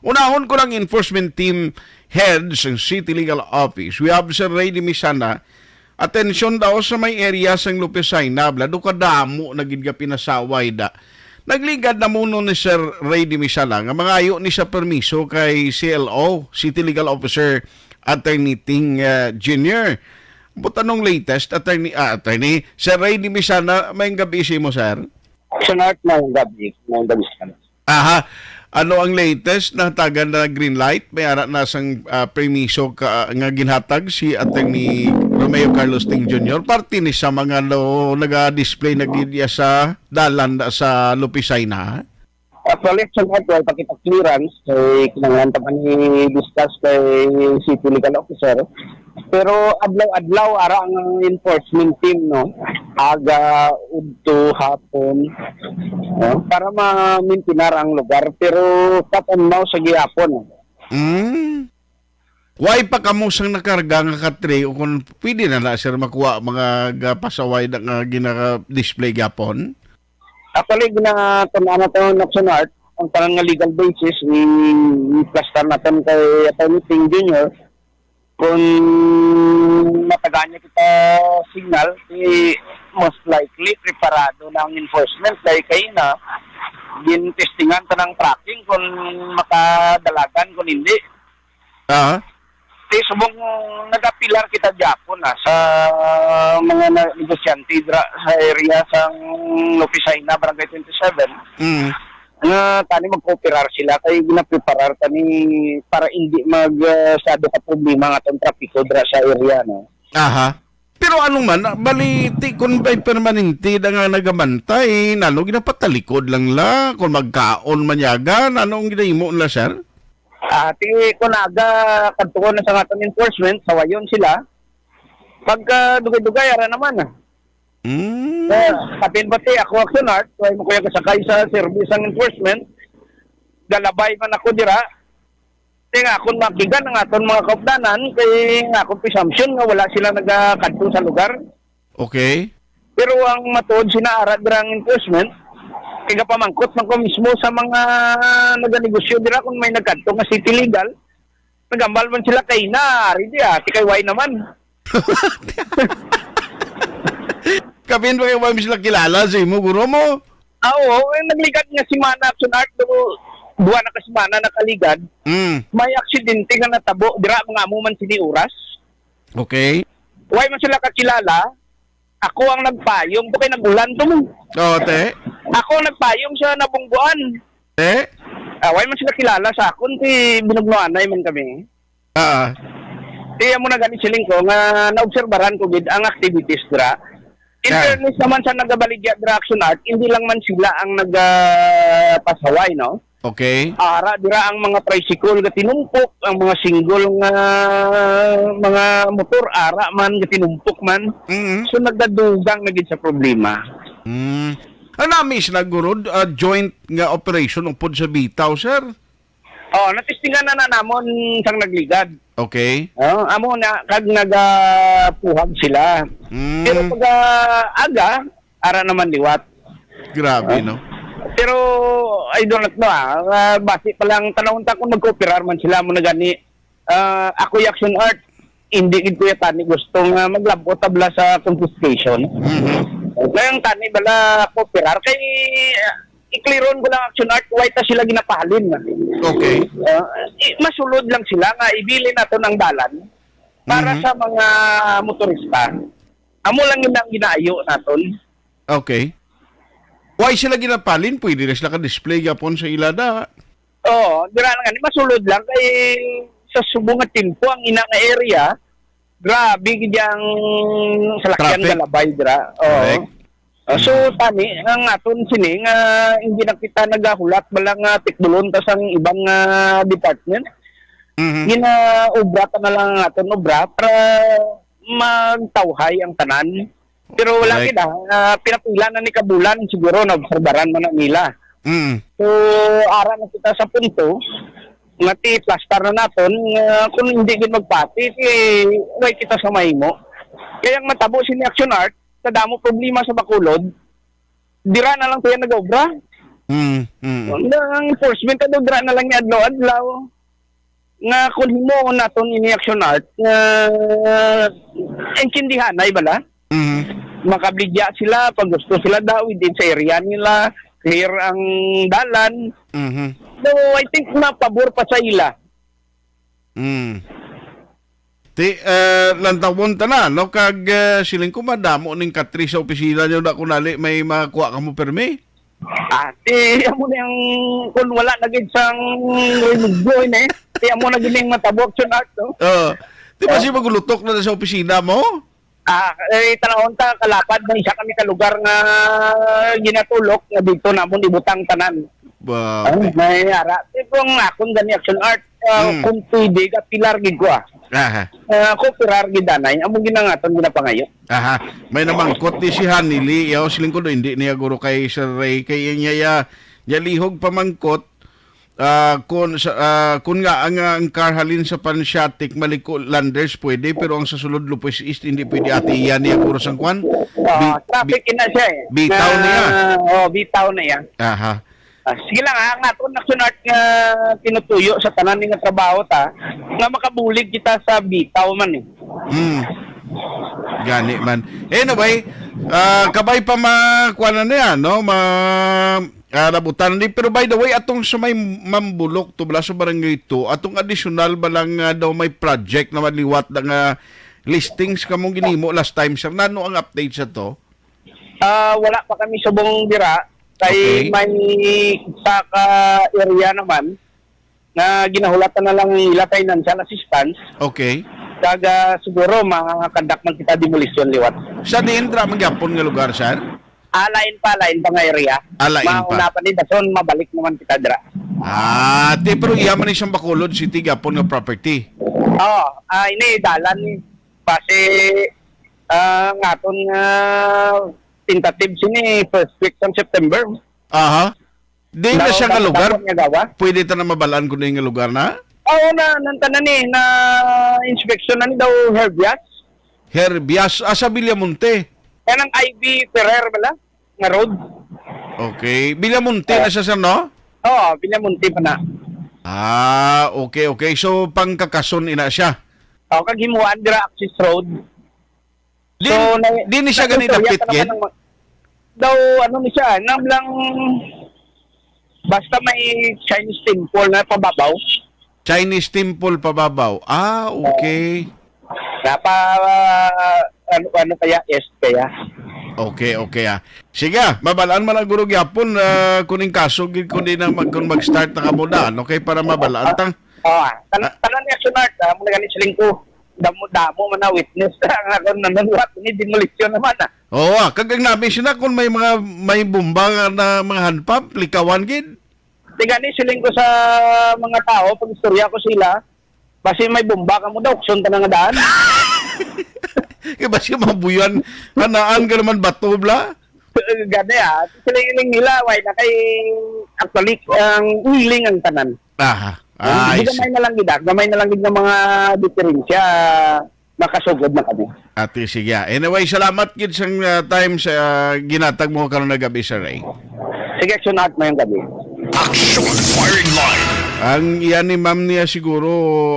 Unahon ko lang enforcement team head sa City Legal Office. We have Sir Ray Dimisana. Atensyon daw sa may area sang Lupesay Nabla. Do kadamo na gid ka pinasaway da. Nagligad na muno ni Sir Ray Dimisana nga mga ayo ni sa permiso kay CLO, City Legal Officer Attorney Ting Jr. Butanong latest, attorney, Sir Ray Dimisana, may gabi mo, sir? Sunart na yung gabi. Aha. Ano ang latest na tagan na green light? May ara na sang permiso ka, nga ginhatag si Attorney Romeo Carlos Ting Jr. Parte ni sa mga naga-display na gidya sa dalan sa Lupisay na. Actually, sunart wala pakita clearance kay kinanglan pa ni discuss kay City Legal Officer. Pero adlaw-adlaw ara ang enforcement team no. Aga udto hapon para ma-maintinar ang lugar pero patanaw sa gihapon. Why pa kamo sang nakarga nga katre o kung pwede na sir makuha mga pasaway na nga gina-display gapon? Actually, ginatanan na ito ng sunart ang parang nga legal basis i-plaster natin kay Atty. Ting Jr. Kung mataganya kita signal, most likely preparado ng enforcement dahil kayo na din-testingan ta ng tracking kung makadalagan kung hindi. Subong nagapilar kita Japon sa mga negosyante sa area sang Lupisay na Barangay 27. Tani mag-cooperar sila kay ginapreparar tani para hindi magsado ka problema nga itong trapiko dra sa area no. Aha. Pero ano man, baliti kung ba'y permanente na nga nagamantay, nano ginapatalikod lang la, kung magkaon manyagan, anong ginahimo na sir? Ti kunaga kadtuon na sa atong enforcement, sawayon sila. Pagka dugay-dugay ara naman. Kapin bati ako aksyonart, kaya mo kuya kasakay sa service ang enforcement. Galabay man ako dira. Tinga akong makigan ang aton mga kaupdanan kay nga akong presumption nga wala sila nagakadto sa lugar. Okay. Pero ang matuod sinaara dira ang enforcement, kaya pamangkot man ko mismo sa mga naganegosyo dira kung may nagkadto nga city legal. Nagambal man sila kay na, ari dia, ti kay why naman. Kapin ba kayo sila kilala sa imo, guro mo? Oo, nagligad nga si Mana Sunart, buwan na kasimana nakaligad. May aksidente nga natabo, dira mga amo man siniuras. Okay. Why man sila kakilala? Ako ang nagpayong, kaya nagulan to mo. Oo, te. Ako ang nagpayong sa nabungguan. Why man sila kilala sa akon, ti binugnoanay man kami. Tiya mo na ganit siling ko, nga naobserbaran ko gid ang activities dira. In fairness naman sa nagabaligya dira action art, hindi lang man sila ang nagpasaway, no? Okay. Ara dira ang mga tricycle nga tinumpok, ang mga single nga mga motor ara man nga tinumpok man. So nagdadugang na gid sa problema. Miss na guro, joint nga operation upod sa bitaw, sir? Natistingan na namon sang nagligad. Okay. Amo na kag nagapuhag sila. Pero pag aga, ara naman liwat. Grabe, no? Pero I don't know base pa lang tanawon ta kung mag-cooperar man sila mo na gani. Ako yung action art, hindi gid ko tani gustong maglabo tabla sa confiscation. Ngayong tani bala cooperar kay i-clearon ko lang action art, why ta sila ginapahalin. Okay. Masulod lang sila nga ibili nato ng dalan para sa mga motorista. Amo lang yun ang ginaayo naton. Okay. Why sila ginapalin? Pwede na sila ka-display yapon sa ilada. Dira na nga, masulod lang kay sa subong nga timpo ang ina nga area, grabe gidyang salakyan galabay dira. So tani ang aton sini nga hindi na kita nagahulat balang tikdulon ta sang ibang department. Ginaobra ta na lang aton obra para magtawhay ang tanan. Pero wala kita, pinapila na ni Kabulan siguro na obserbaran mo na nila. So ara na kita sa punto nga ti-plaster na naton kung hindi gid magpati way kita sa mahimo. Kaya ang matabo si Action Art, sa damo problema sa Bacolod, dira na lang tayo nag-obra. Ang enforcement ka doon, na lang niya adlaw-adlaw. Nga kung mo naton ini action art, nga intindihan ay bala? Makabligya sila, pag gusto sila daw, within sa area nila, clear ang dalan. So, I think mapabor pa sa ila. Lantawon ta na, no? Kag siling ko madamo ning katri sa opisina nyo na kunali may makuha ka mo permi. Ate, amo na yung kung wala na gid sang remedyo eh. Amo na gid yung matabok action art, no? Di ba si magulutok na sa opisina mo? Tanawon ta kalapad na isa kami ka lugar nga ginatulok nga dito namon ibutang tanan. May ara. Kung akong gani action art, kung pwede ka pilar gid ko Ako pilar gid anay, amo ginangaton ginapangayo. May namangkot ni si Hanili, yaw siling ko do hindi niya guro kay Sir Ray kay niya lihog pamangkot. Kung nga ang karhalin sa Pansyatic maliko landers pwede pero ang sa sulod Lupes East hindi pwede ati yan niya guro sang kwan. Traffic ina siya eh. Bitaw niya. Bitaw na yan. Sige lang nga kung naksunart nga tinutuyo sa tanan nga trabaho ta nga makabulig kita sa bitaw man eh. Gani man. Anyway, kabay pa makuha na yan, no? Nabutan din. Pero by the way, atong sa may mambulok to bala sa barangay ito, atong additional balang daw may project na maliwat na nga listings kamong ginimo last time, sir. Nano ang update sa to? Wala pa kami subong dira. Kay may sa area naman na ginahulatan na lang ila financial assistance. Okay. Kaga siguro makakandak man kita demolition liwat. Sa diindra magyapon nga lugar, sir? Lain pa nga area. Mauna pa ni dason mabalik naman kita dira. Pero iya man isang Bacolod City gapon nga property. Ini dalan ni base ngaton nga tentative sini first week ng September. Di na siya nga lugar? Pwede ta na mabalaan kung na yung lugar na? Oo nantanan na inspection na ni daw Herbias. Herbias, sa Villamonte. Yan ang Ivy Ferrer bala, nga road. Okay. Villamonte na siya, sir, no? Oo, Villamonte pa na. Okay. So, pangkakason ina siya. Kaghimuan dira access road. Di ni siya ganito pitgit? Daw, ni siya, lang basta may Chinese temple na pababaw. Chinese temple pababaw. Okay. Ano kaya, kaya? Okay. Sige, mabalaan man ang guro gyapon kuning kaso kundi na mag-start na kamudaan, okay, para mabalaan tang. Tanan ni action art, mo na ganit siling ko. Damo man na witness nga kon nanuwat ni demolition naman kag nabi siya kung may bomba na mga handpump likawan gid. Tigani siling ko sa mga tao pag istorya ko sila basi may bomba ka mo daw ukson ta nga daan. Kaya basi mabuyan hanaan ka naman bato bla. Gade siling nila why na kay actually ang willing ang tanan. Gamay na lang gid ng mga diferensya makasugod na kami. Ate sige. Anyway, salamat gid sa time sa ginatag mo karon na gabi, Sir Ray. Sige, action art mo yung gabi. Action Firing Line. Ang iyan ni ma'am niya siguro